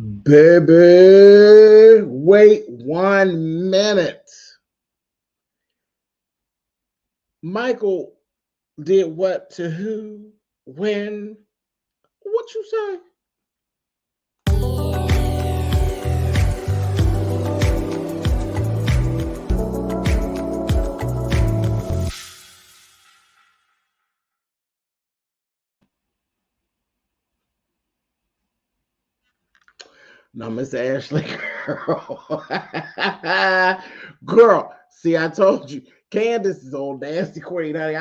Baby, wait 1 minute. Michael did what to who, when, what you say? No, Miss Ashley, girl. Girl, see, I told you, Candace is old nasty queen, honey.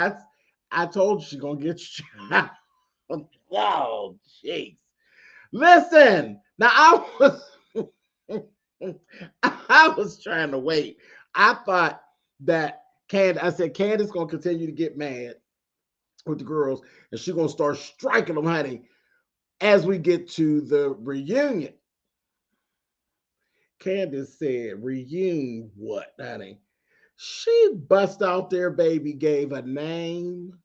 I told you she gonna get you. Oh, jeez. Listen, now I was trying to wait. I thought that I said Candace gonna continue to get mad with the girls, and she gonna start striking them, honey, as we get to the reunion. Candace said, reunion what, honey? She bust out there, baby, gave a name,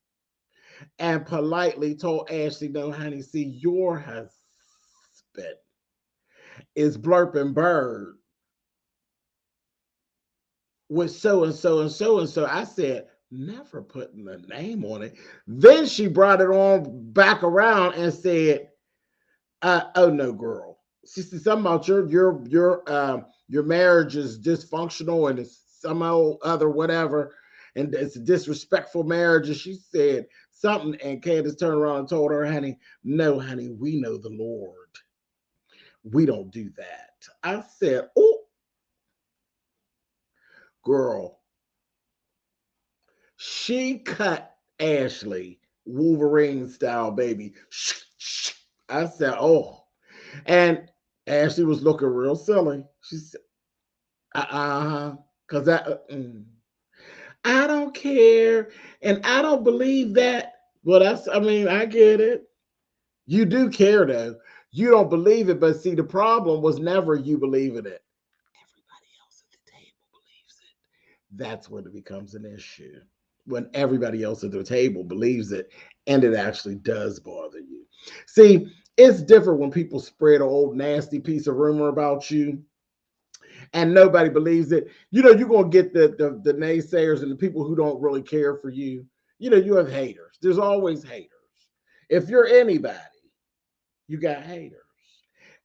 and politely told Ashley, no, honey, see, your husband is Blurping Bird with so and so and so and so. I said, never putting a name on it. Then she brought it on back around and said, oh no, girl. She said something about your marriage is dysfunctional and it's some other whatever, and it's a disrespectful marriage. And she said something, and Candace turned around and told her, honey, no, honey, we know the Lord. We don't do that. I said, oh, girl. She cut Ashley Wolverine style, baby. I said, oh. And Ashley was looking real silly. She said, because I don't care. And I don't believe that. Well, I get it. You do care, though. You don't believe it, but see, the problem was never you believing it. Everybody else at the table believes it. That's when it becomes an issue. When everybody else at the table believes it, and it actually does bother you. See, it's different when people spread an old nasty piece of rumor about you and nobody believes it. You're going to get the naysayers and the people who don't really care for you. You have haters. There's always haters. If you're anybody, you got haters.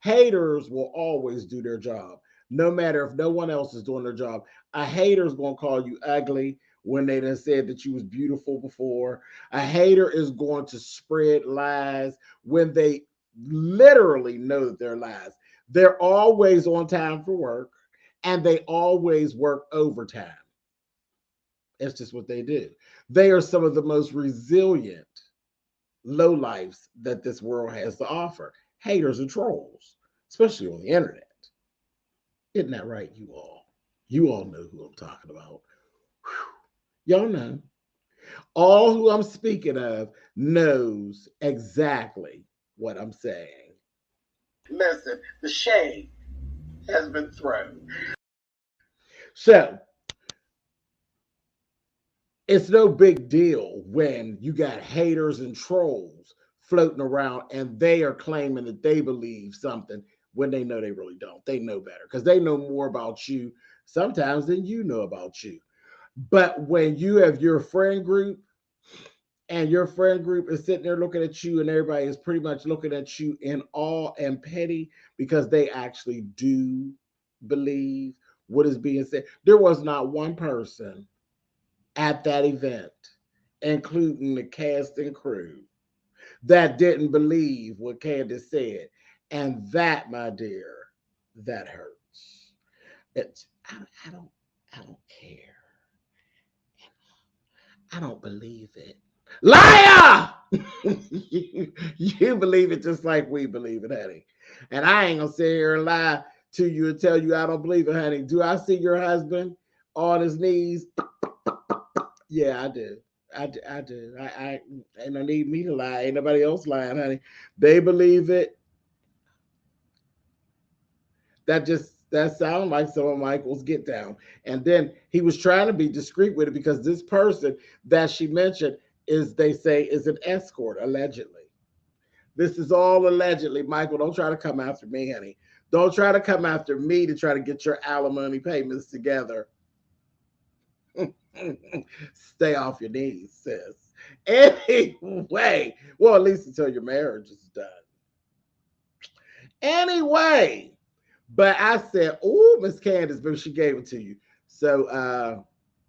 Haters will always do their job, no matter if no one else is doing their job. A hater's going to call you ugly when they done said that you was beautiful before. A hater is going to spread lies when they literally know that they're lies. They're always on time for work, and they always work overtime. It's just what they do. They are some of the most resilient lowlifes that this world has to offer. Haters and trolls, especially on the internet. Isn't that right, you all? You all know who I'm talking about. Whew. Y'all know. All who I'm speaking of knows exactly what I'm saying. Listen, the shade has been thrown. So, it's no big deal when you got haters and trolls floating around and they are claiming that they believe something when they know they really don't. They know better because they know more about you sometimes than you know about you. But when you have your friend group and your friend group is sitting there looking at you and everybody is pretty much looking at you in awe and petty because they actually do believe what is being said. There was not one person at that event, including the cast and crew, that didn't believe what Candace said. And that, my dear, that hurts. It's I don't care. I don't believe it. Liar! you believe it just like we believe it, honey. And I ain't gonna sit here and lie to you and tell you I don't believe it, honey. Do I see your husband on his knees? Yeah, I do. I do. I ain't no need me to lie. Ain't nobody else lying, honey. They believe it. That sounds like some of Michael's get down. And then he was trying to be discreet with it because this person that she mentioned is, they say, is an escort, allegedly. This is all allegedly. Michael, don't try to come after me, honey. Don't try to come after me to try to get your alimony payments together. Stay off your knees, sis. Anyway, well, at least until your marriage is done. Anyway, but I said, "Oh, Miss Candace, but she gave it to you." So,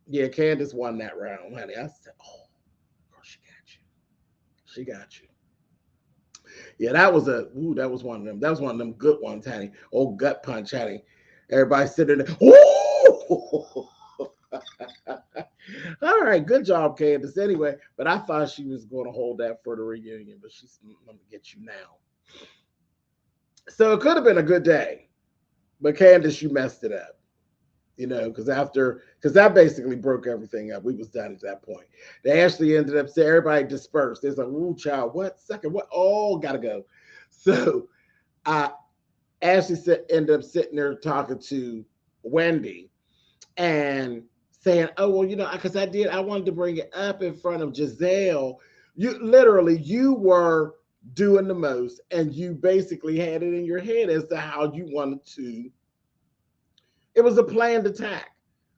yeah, Candace won that round, honey. I said, "Oh, girl, she got you. She got you." Yeah, that was one of them. That was one of them good ones, honey. Old gut punch, honey. Everybody sitting there. Ooh! All right, good job, Candace. Anyway, but I thought she was going to hold that for the reunion, but she's let me get you now. So it could have been a good day, but Candace, you messed it up. Because that basically broke everything up. We was done at that point. They actually ended up saying everybody dispersed. There's like, "Ooh, child, what second? What? Oh, gotta go." So Ashley ended up sitting there talking to Wendy and saying, "Oh, well, because I wanted to bring it up in front of Giselle. You were doing the most, and you basically had it in your head as to how you wanted to. It was a planned attack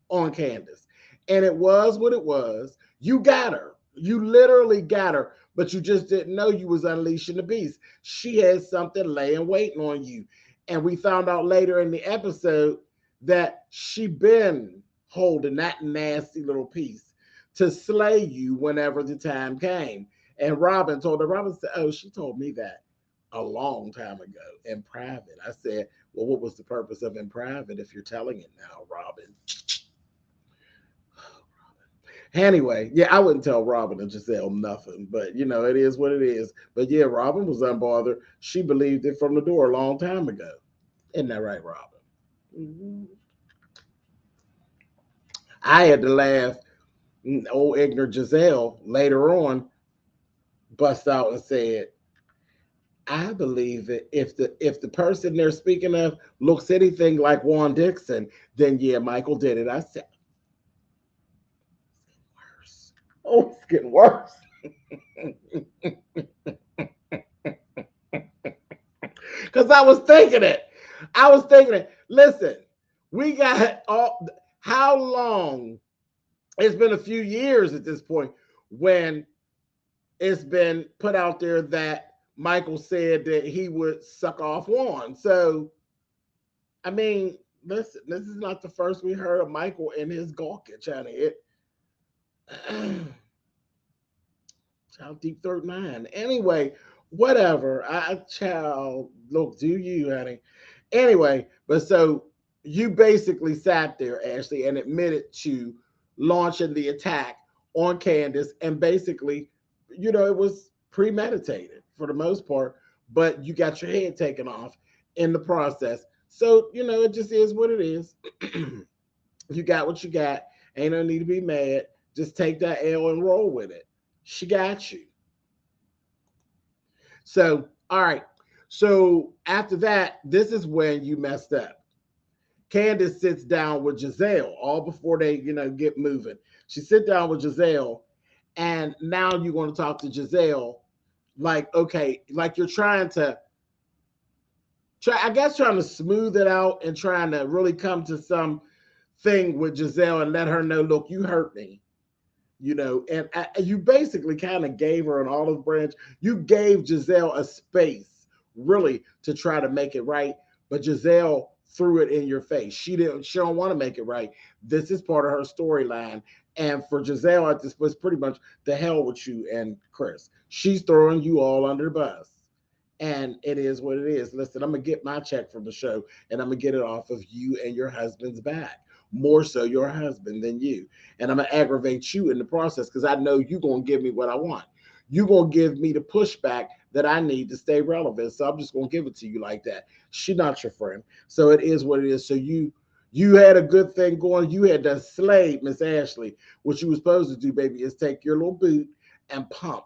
on Candace. And it was what it was. You got her. You literally got her, but you just didn't know you was unleashing the beast. She had something laying waiting on you. And we found out later in the episode that she been holding that nasty little piece to slay you whenever the time came. And Robin said, "Oh, she told me that a long time ago in private." I said, "Well, what was the purpose of in private if you're telling it now, Robin?" Anyway, yeah, I wouldn't tell Robin and Giselle nothing, but it is what it is. But yeah, Robin was unbothered. She believed it from the door a long time ago. Isn't that right, Robin? Mm-hmm. I had to laugh. Old ignorant Giselle later on bust out and said, "I believe that if the person they're speaking of looks anything like Juan Dixon, then yeah, Michael did it." I said, "Worse. Oh, it's getting worse." Because I was thinking it. I was thinking it. Listen, we got all. How long? It's been a few years at this point when it's been put out there that Michael said that he would suck off Juan. So, I mean, listen, this is not the first we heard of Michael in his gawkage, honey. Child deep third nine. Anyway, whatever. Child, look, do you, honey. Anyway, but so you basically sat there, Ashley, and admitted to launching the attack on Candace, and basically, it was premeditated for the most part, but you got your head taken off in the process. So, it just is what it is. You got what you got. Ain't no need to be mad. Just take that L and roll with it. She got you. So, all right. So after that, this is when you messed up. Candace sits down with Giselle all before they, get moving. She sit down with Giselle, and now you want to talk to Giselle, like, okay, like you're trying to trying to smooth it out and trying to really come to some thing with Giselle and let her know, look, you hurt me. And you basically kind of gave her an olive branch. You gave Giselle a space, really, to try to make it right. But Giselle threw it in your face. She don't want to make it right. This is part of her storyline. And for Giselle, at this was pretty much the hell with you and Chris. She's throwing you all under the bus. And it is what it is. Listen, I'm going to get my check from the show, and I'm going to get it off of you and your husband's back. More so your husband than you. And I'm going to aggravate you in the process because I know you're going to give me what I want. You're going to give me the pushback that I need to stay relevant. So I'm just going to give it to you like that. She's not your friend. So it is what it is. So you had a good thing going. You had to slay Miss Ashley. What you were supposed to do, baby, is take your little boot and pump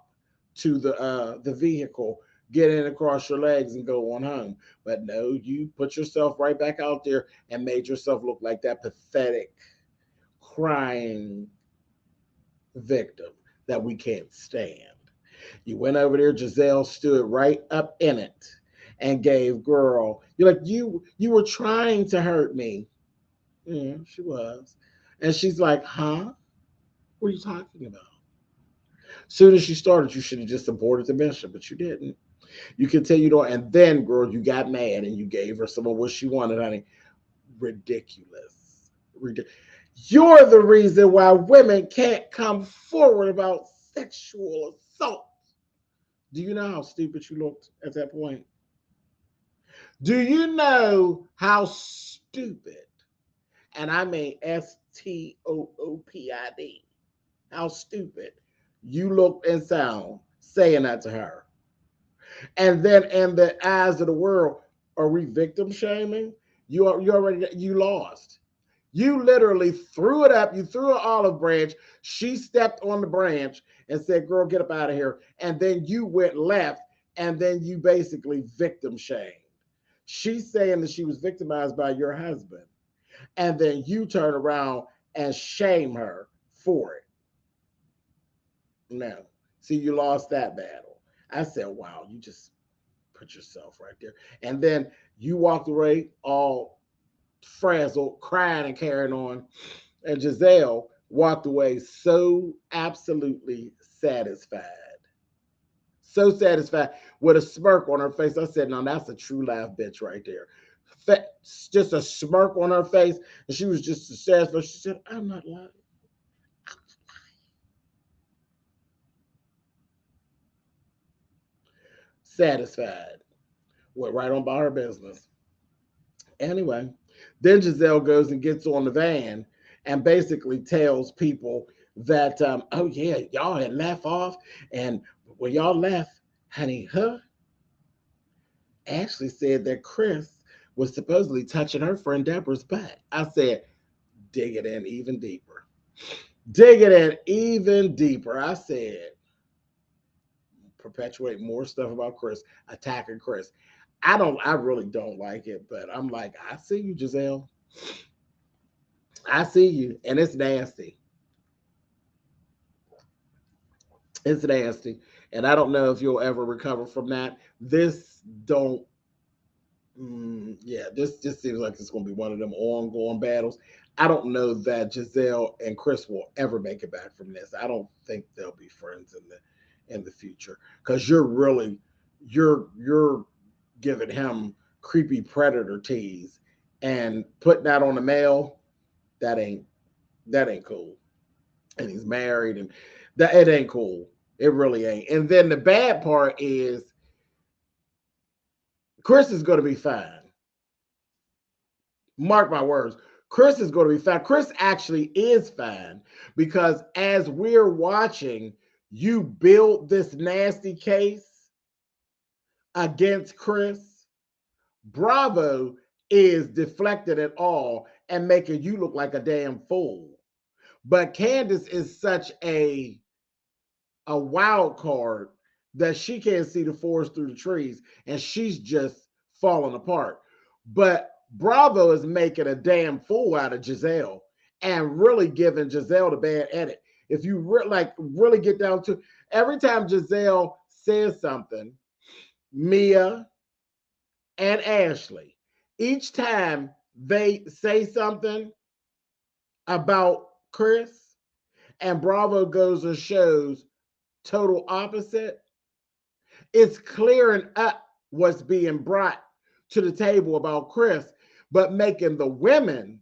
to the vehicle, get in across your legs and go on home. But no, you put yourself right back out there and made yourself look like that pathetic, crying victim that we can't stand. You went over there, Giselle stood right up in it and gave girl. You're like, you were trying to hurt me. Yeah, she was. And she's like, huh? What are you talking about? Soon as she started, you should have just aborted the mission, but you didn't. You continued on, and then, girl, you got mad and you gave her some of what she wanted, honey. Ridiculous. You're the reason why women can't come forward about sexual assault. Do you know how stupid you looked at that point? Do you know how stupid, and I mean STOOPID, how stupid you look and sound saying that to her? And then in the eyes of the world, are we victim shaming? You lost. You literally threw it up. You threw an olive branch. She stepped on the branch and said, girl, get up out of here. And then you went left, and then you basically victim shamed. She's saying that she was victimized by your husband. And then you turn around and shame her for it. No. See, you lost that battle. I said, wow, you just put yourself right there. And then you walked away all frazzled, crying and carrying on. And Giselle walked away so absolutely satisfied. So satisfied with a smirk on her face. I said, no, that's a true live bitch right there. Just a smirk on her face. And she was just satisfied. She said, I'm not lying. Satisfied. Went right on by her business. Anyway, then Giselle goes and gets on the van and basically tells people that, oh yeah, y'all had left off, and when y'all left, honey, Ashley said that Chris was supposedly touching her friend Deborah's butt. I said, dig it in even deeper. Dig it in even deeper. I said, perpetuate more stuff about Chris, attacking Chris. I really don't like it, but I'm like, I see you, Giselle. I see you, and it's nasty. It's nasty, and I don't know if you'll ever recover from that. This don't. Yeah, this just seems like it's going to be one of them ongoing battles. I don't know that Giselle and Chris will ever make it back from this. I don't think they'll be friends in the future because you're giving him creepy predator tease and putting that on the mail. That ain't that ain't cool. And he's married, and that it ain't cool. It really ain't. And then the bad part is Chris is going to be fine. Mark my words. Chris is going to be fine. Chris actually is fine because as we're watching you build this nasty case against Chris, Bravo is deflecting it all and making you look like a damn fool. But Candace is such a wild card that she can't see the forest through the trees and she's just falling apart. But Bravo is making a damn fool out of Giselle and really giving Giselle the bad edit. If you really get down to every time Giselle says something, Mia and Ashley, each time they say something about Chris and Bravo goes and shows total opposite, it's clearing up what's being brought to the table about Chris, but making the women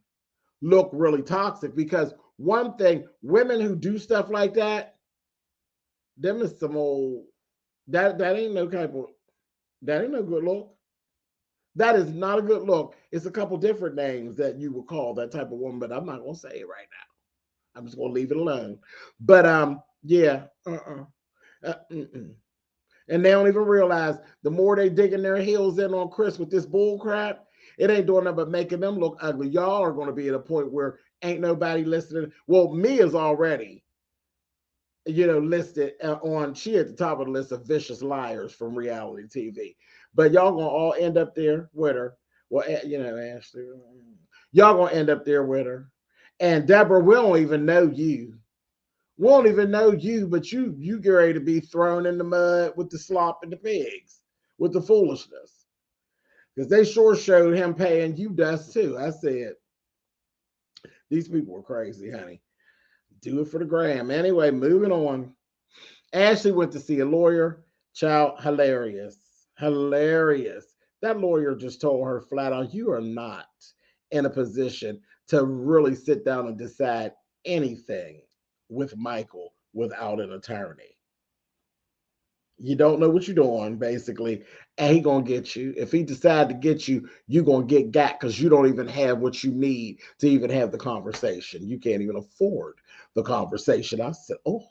look really toxic. Because one thing, women who do stuff like that, them is some old that ain't no type of that ain't no good look. That is not a good look. It's a couple different names that you would call that type of woman, but I'm not gonna say it right now. I'm just gonna leave it alone. But yeah, and they don't even realize the more they digging their heels in on Chris with this bull crap, it ain't doing nothing but making them look ugly. Y'all are going to be at a point where ain't nobody listening. Well, Mia's already, listed on, she at the top of the list of vicious liars from reality TV. But y'all going to all end up there with her. Well, Ashley, y'all going to end up there with her. And Deborah, we don't even know you. Won't even know you, but you get ready to be thrown in the mud with the slop and the pigs, with the foolishness. Because they sure showed him paying you dust too. I said, these people were crazy, honey. Do it for the gram. Anyway, moving on. Ashley went to see a lawyer. Child, hilarious. Hilarious. That lawyer just told her flat out, you are not in a position to really sit down and decide anything with Michael without an attorney. You don't know what you're doing, basically, and he gonna get you. If he decide to get you, you gonna get got because you don't even have what you need to even have the conversation. You can't even afford the conversation. I said, oh.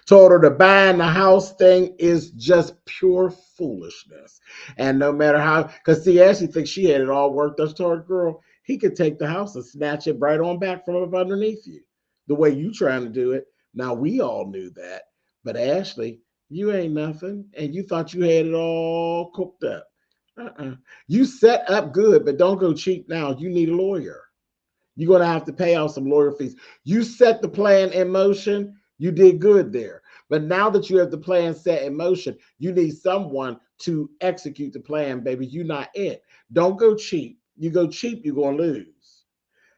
Told her the buying the house thing is just pure foolishness. And no matter how, because see, Ashley thinks she had it all worked up. To her, girl, he could take the house and snatch it right on back from up underneath you, the way you trying to do it. Now we all knew that, but Ashley, you ain't nothing, and you thought you had it all cooked up. You set up good, but don't go cheap now. You need a lawyer. You're going to have to pay out some lawyer fees. You set the plan in motion. You did good there. But now that you have the plan set in motion, you need someone to execute the plan, baby. You're not it. Don't go cheap. You go cheap, you're going to lose.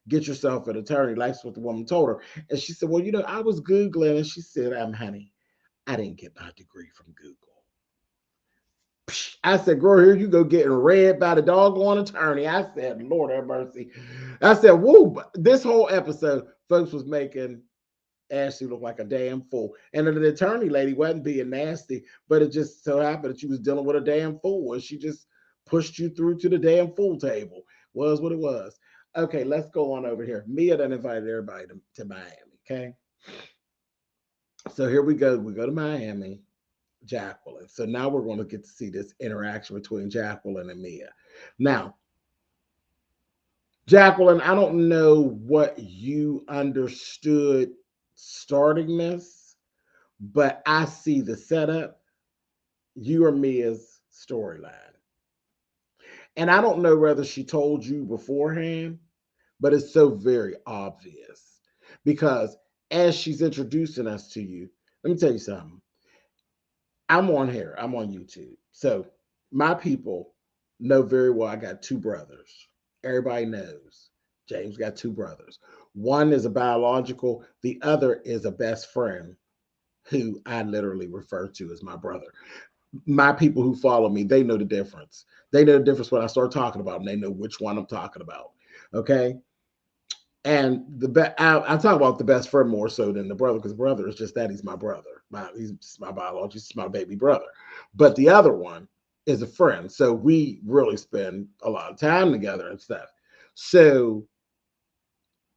Get yourself an attorney. That's what the woman told her. And she said, well, I was Googling. And she said, honey, I didn't get my degree from Google. I said, girl, here you go getting read by the doggone attorney. I said, Lord have mercy. I said, woo, this whole episode, folks, was making Ashley look like a damn fool. And then the attorney lady wasn't being nasty, but it just so happened that she was dealing with a damn fool. And she just pushed you through to the damn fool table. Was what it was. Okay, let's go on over here. Mia done invited everybody to Miami, okay? So here we go. We go to Miami. Jacqueline. So now we're going to get to see this interaction between Jacqueline and Mia. Now, Jacqueline, I don't know what you understood starting this, but I see the setup. You are Mia's storyline. And I don't know whether she told you beforehand, but it's so very obvious because as she's introducing us to you, let me tell you something. I'm on here. I'm on YouTube. So my people know very well I got two brothers. Everybody knows James got two brothers. One is a biological, the other is a best friend who I literally refer to as my brother. My people who follow me, they know the difference. They know the difference when I start talking about them. They know which one I'm talking about. Okay. And I talk about the best friend more so than the brother because brother is just that he's my brother. He's just my biology, he's my baby brother. But the other one is a friend, so we really spend a lot of time together and stuff. So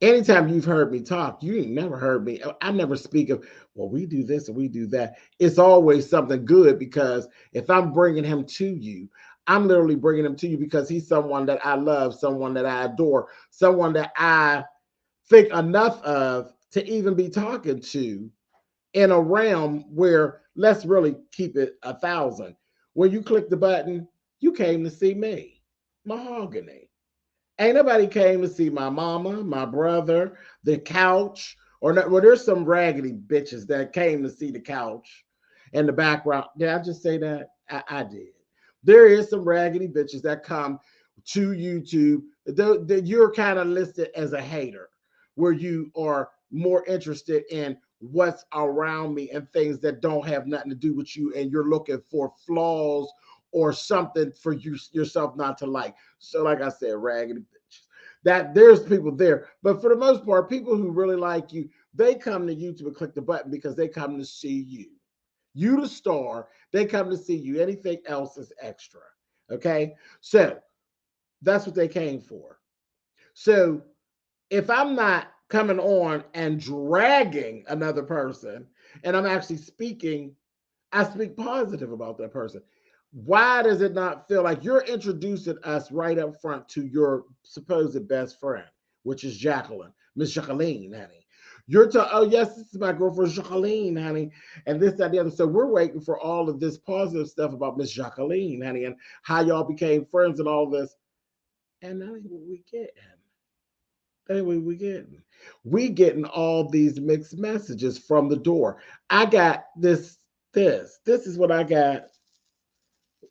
anytime you've heard me talk, you ain't never heard me. I never speak of, well, we do this and we do that. It's always something good because if I'm bringing him to you, I'm literally bringing him to you because he's someone that I love, someone that I adore, someone that I think enough of to even be talking to in a realm where let's really keep it 1,000. When you click the button, you came to see me, Mahogany. Ain't nobody came to see my mama, my brother, the couch, or not. Well, there's some raggedy bitches that came to see the couch in the background. Did I just say that? I did. There is some raggedy bitches that come to YouTube that you're kind of listed as a hater, where you are more interested in what's around me and things that don't have nothing to do with you, and you're looking for flaws or something for yourself not to like. So, like I said, raggedy bitches. That there's people there, but for the most part, people who really like you, they come to YouTube and click the button because they come to see you. You the star, they come to see you. Anything else is extra. Okay, so that's what they came for. So if I'm not coming on and dragging another person, and I'm actually speaking, I speak positive about that person. Why does it not feel like you're introducing us right up front to your supposed best friend, which is Jacqueline, Miss Jacqueline, honey? You're oh yes, this is my girlfriend Jacqueline, honey, and this, that, and the other. So we're waiting for all of this positive stuff about Miss Jacqueline, honey, and how y'all became friends and all this. And that ain't what we get. Anyway, we getting all these mixed messages from the door. I got this is what I got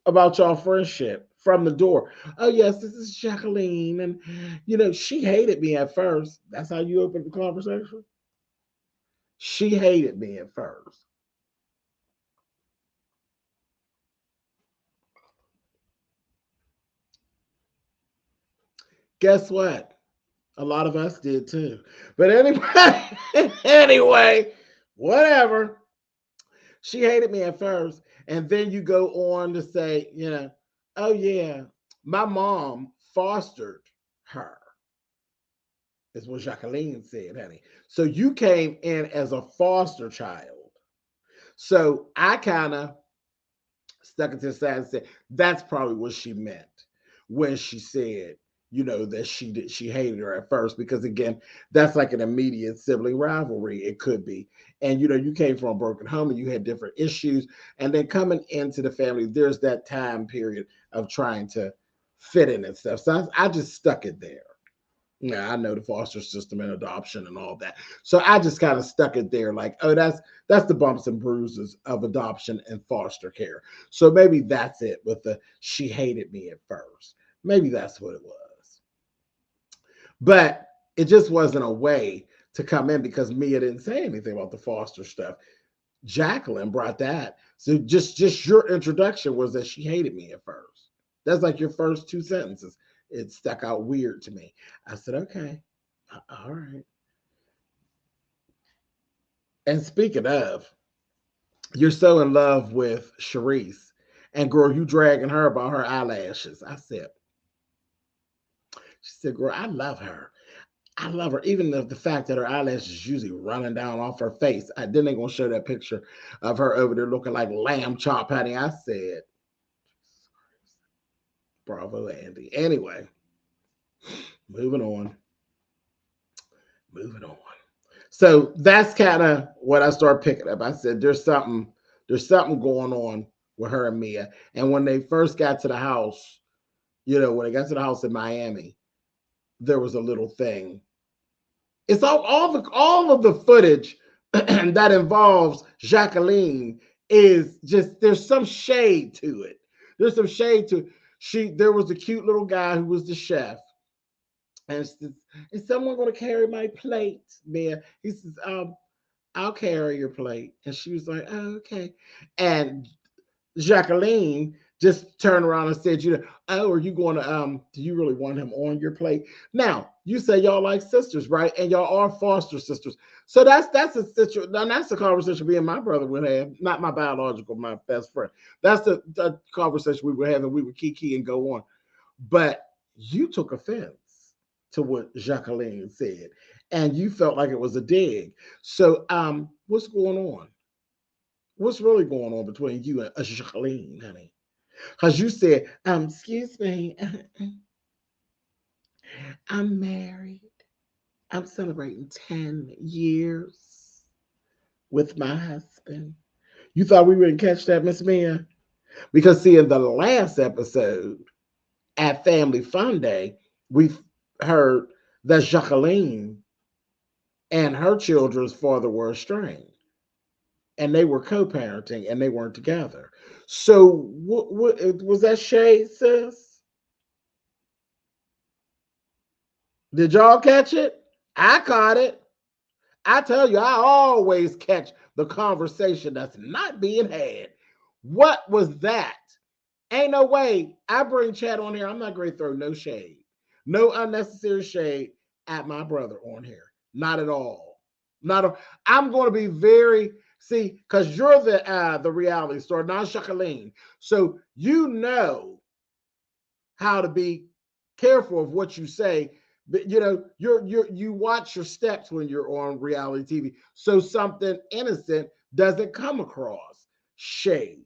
about y'all friendship from the door. Oh yes, this is Jacqueline, and she hated me at first. That's how you opened the conversation. She hated me at first. Guess what? A lot of us did too. But anyway, anyway, whatever. She hated me at first, and then you go on to say, oh yeah, my mom fostered her. Is what Jacqueline said, honey. So you came in as a foster child. So I kind of stuck it to the side and said that's probably what she meant when she said, that she hated her at first, because again, that's like an immediate sibling rivalry. It could be. And you came from a broken home and you had different issues. And then coming into the family, there's that time period of trying to fit in and stuff. So I just stuck it there. Yeah, I know the foster system and adoption and all that. So I just kind of stuck it there, like, oh, that's the bumps and bruises of adoption and foster care. So maybe that's it with the she hated me at first. Maybe that's what it was. But it just wasn't a way to come in because Mia didn't say anything about the foster stuff. Jacqueline brought that. So just your introduction was that she hated me at first. That's like your first two sentences. It stuck out weird to me. I said, okay, all right. And speaking of, you're so in love with Sharice, and girl, you dragging her about her eyelashes. She said, girl, I love her. I love her, even the fact that her eyelashes usually running down off her face. Then they gonna show that picture of her over there looking like lamb chop, honey. I said, bravo, Andy. Anyway, moving on. Moving on. So that's kind of what I started picking up. I said, there's something going on with her and Mia. And when they first got to the house, when they got to the house in Miami, there was a little thing. It's all of the footage that involves Jacqueline is just there's some shade to it. There's some shade to there was a cute little guy who was the chef. And she says, is someone going to carry my plate, Mia? He says, I'll carry your plate. And she was like, oh, okay. And Jacqueline just turned around and said, oh, are you going to, do you really want him on your plate? Now, you say y'all like sisters, right? And y'all are foster sisters. So that's a situation. That's the conversation me and my brother would have, not my biological, my best friend. That's the conversation we would have, and we would kiki and go on. But you took offense to what Jacqueline said, and you felt like it was a dig. So, what's going on? What's really going on between you and Jacqueline, honey? Because you said, excuse me, I'm married. I'm celebrating 10 years with my husband. You thought we wouldn't catch that, Miss Mia? Because see, in the last episode at Family Fun Day, we heard that Jacqueline and her children's father were estranged, and they were co-parenting, and they weren't together. So, what was that shade, sis? Did y'all catch it? I caught it. I tell you, I always catch the conversation that's not being had. What was that? Ain't no way I bring chat on here. I'm not going to throw no shade, no unnecessary shade at my brother on here. Not at all. Not. I'm going to be very because you're the reality star, not Jacqueline. So you know how to be careful of what you say. But you watch your steps when you're on reality TV, so something innocent doesn't come across shade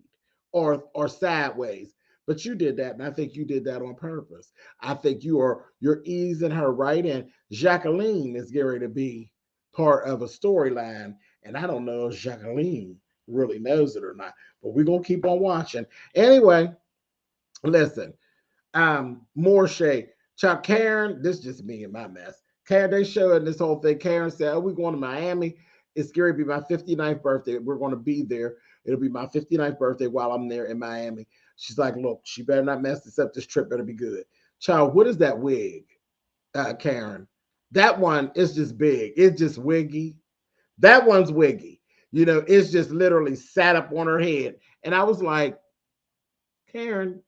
or sideways. But you did that, and I think you did that on purpose. I think you're easing her right in. Jacqueline is getting to be part of a storyline, and I don't know if Jacqueline really knows it or not. But we're gonna keep on watching. Anyway, listen. More shade. Chuck Karen, this is just me and my mess. Karen, they showing this whole thing. Karen said, "Oh, we're going to Miami. It's scary. It'll be my 59th birthday. We're going to be there. It'll be my 59th birthday while I'm there in Miami." She's like, "Look, she better not mess this up. This trip better be good." Child, what is that wig, Karen? That one is just big. It's just wiggy. That one's wiggy. It's just literally sat up on her head. And I was like, Karen,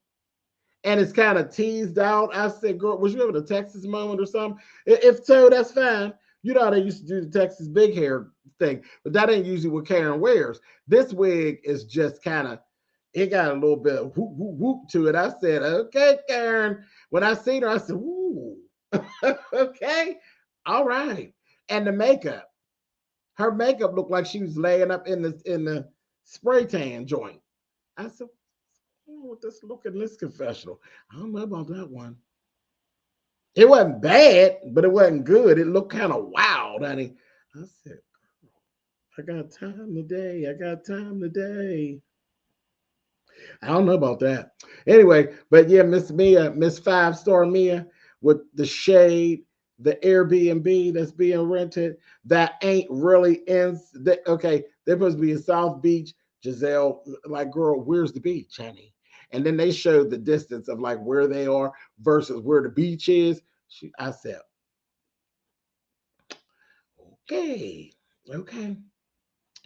and it's kind of teased out. I said, "Girl, was you having a Texas moment or something? If so, that's fine. You know how they used to do the Texas big hair thing, but that ain't usually what Karen wears. This wig is just kind of, it got a little bit of whoop, whoop, whoop to it." I said, "Okay, Karen." When I seen her, I said, "Ooh, okay, all right." And the makeup, her makeup looked like she was laying up in the spray tan joint. I said, "With this look in this confessional, I don't know about that one." It wasn't bad, but it wasn't good. It looked kind of wild, honey. I said, "I got time today. I got time today." I don't know about that. Anyway, but yeah, Miss Mia, Miss Five Star Mia with the shade, the Airbnb that's being rented, that ain't really in. Okay, they're supposed to be in South Beach. Giselle, like, girl, where's the beach, honey? And then they showed the distance of like where they are versus where the beach is. I said, okay, okay.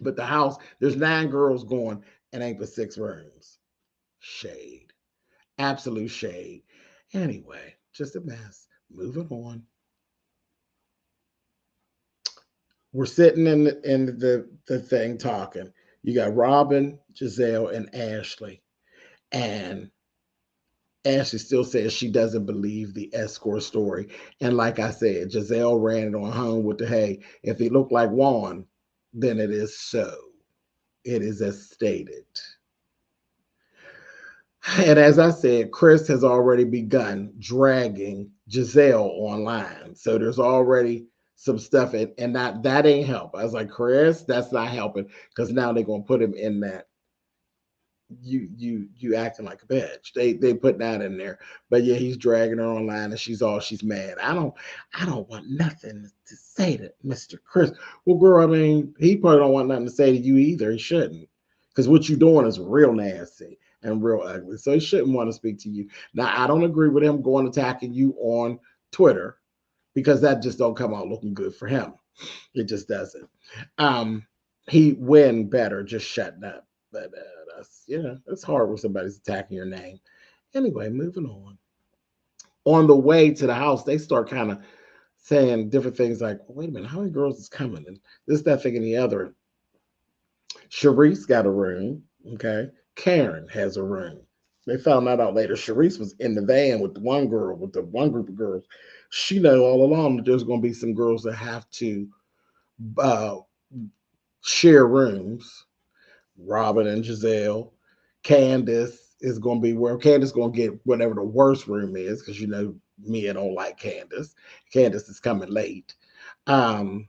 But the house, there's 9 girls going and ain't but 6 rooms. Shade. Absolute shade. Anyway, just a mess. Moving on. We're sitting in the thing talking. You got Robin, Giselle, and Ashley. And Ashley still says she doesn't believe the escort story. And like I said, Giselle ran it on home with the, hey, if he looked like Juan, then it is so. It is as stated. And as I said, Chris has already begun dragging Giselle online. So there's already some stuff, and that ain't help. I was like, Chris, that's not helping, because now they're gonna put him in that you acting like a bitch. They put that in there. But yeah, he's dragging her online and she's mad. I don't want nothing to say to Mr. Chris. Well, girl, I mean, he probably don't want nothing to say to you either. He shouldn't. Because what you're doing is real nasty and real ugly. So he shouldn't want to speak to you. Now, I don't agree with him going attacking you on Twitter, because that just don't come out looking good for him. It just doesn't. He win better just shutting up. But it's hard when somebody's attacking your name. Anyway, moving on. On the way to the house, they start kind of saying different things like, well, "Wait a minute, how many girls is coming?" And this, that, thing, and the other. Sharice got a room. Okay. Karen has a room. They found that out later. Sharice was in the van with the one girl, with the one group of girls. She know all along that there's going to be some girls that have to uh, share rooms. Robin and Giselle. Candace is going to be where Candace going to get whatever the worst room is, because Mia don't like Candace. Candace is coming late. Um,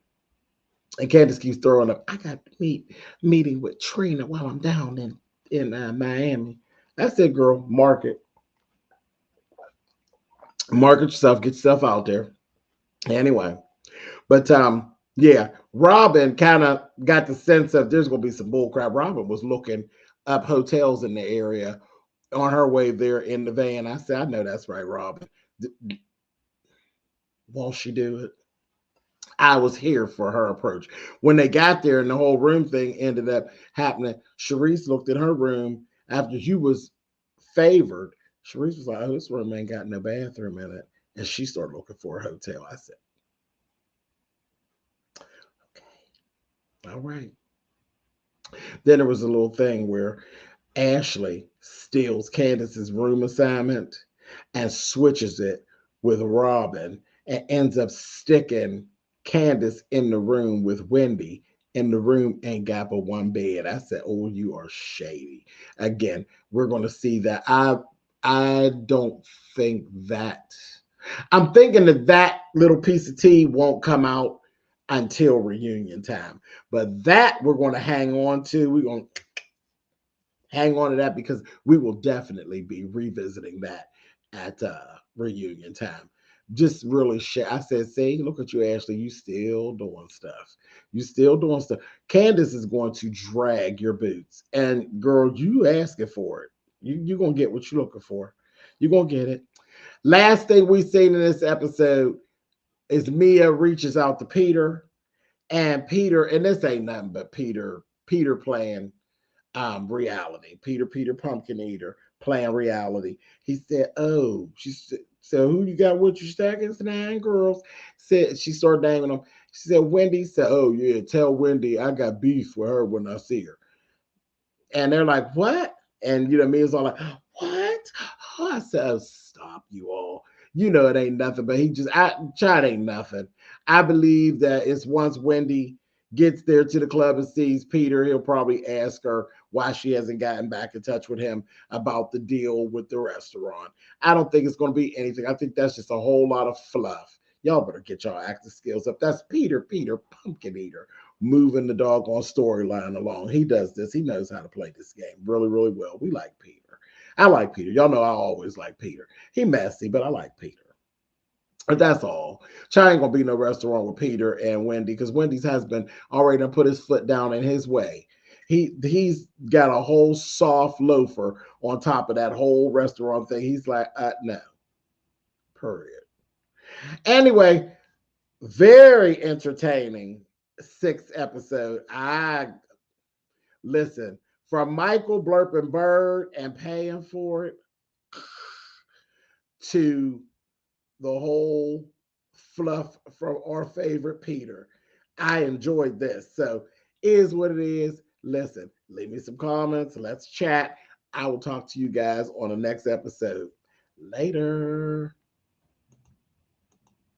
and Candace keeps throwing up, "I got to meeting with Trina while I'm down in Miami." I said, "Girl, market yourself, get yourself out there." Anyway, but yeah, Robin kind of got the sense of there's going to be some bull crap. Robin was looking up hotels in the area on her way there in the van. I said, "I know that's right, Robin. Won't she do it?" I was here for her approach. When they got there and the whole room thing ended up happening, Sharice looked at her room after you was favored. Sharice was like, "Oh, this room ain't got no bathroom in it." And she started looking for a hotel. I said, okay, all right. Then there was a little thing where Ashley steals Candace's room assignment and switches it with Robin, and ends up sticking Candace in the room with Wendy. And the room ain't got but one bed. I said, "Oh, you are shady." Again, we're going to see that. I don't think that. I'm thinking that little piece of tea won't come out until reunion time. But that we're going to hang on to. We're going to hang on to that, because we will definitely be revisiting that at reunion time. just really share. I said, see, look at you, Ashley. You still doing stuff. You still doing stuff. Candace is going to drag your boots. And girl, you asking for it. You're gonna get what you're looking for. You're gonna get it. Last thing we seen in this episode is Mia reaches out to Peter. And Peter, and this ain't nothing but Peter playing reality. Peter Pumpkin Eater playing reality. He said, "Oh," she said, "So who you got with you stacking? It's 9 girls." Said she started naming them. She said, "Wendy." Said, "Oh yeah, tell Wendy I got beef with her when I see her." And they're like, "What?" And me is all like, "What?" Oh, I said, "Oh, stop you all. It ain't nothing." But he just, Chad ain't nothing. I believe that it's once Wendy gets there to the club and sees Peter, he'll probably ask her why she hasn't gotten back in touch with him about the deal with the restaurant. I don't think it's going to be anything. I think that's just a whole lot of fluff. Y'all better get y'all acting skills up. That's Peter Pumpkin Eater moving the doggone storyline along. He does this. He knows how to play this game really, really well. We like Peter. I like Peter. Y'all know I always like Peter. He messy, but I like Peter. But that's all. Chai ain't gonna be no restaurant with Peter and Wendy because Wendy's husband already done put his foot down in his way. He's got a whole soft loafer on top of that whole restaurant thing. He's like, no. Period. Anyway, very entertaining 6th episode. I listen from Michael blurping bird and paying for it to the whole fluff from our favorite Peter. I enjoyed this. So, is what it is. Listen, leave me some comments. Let's chat. I will talk to you guys on the next episode. Later.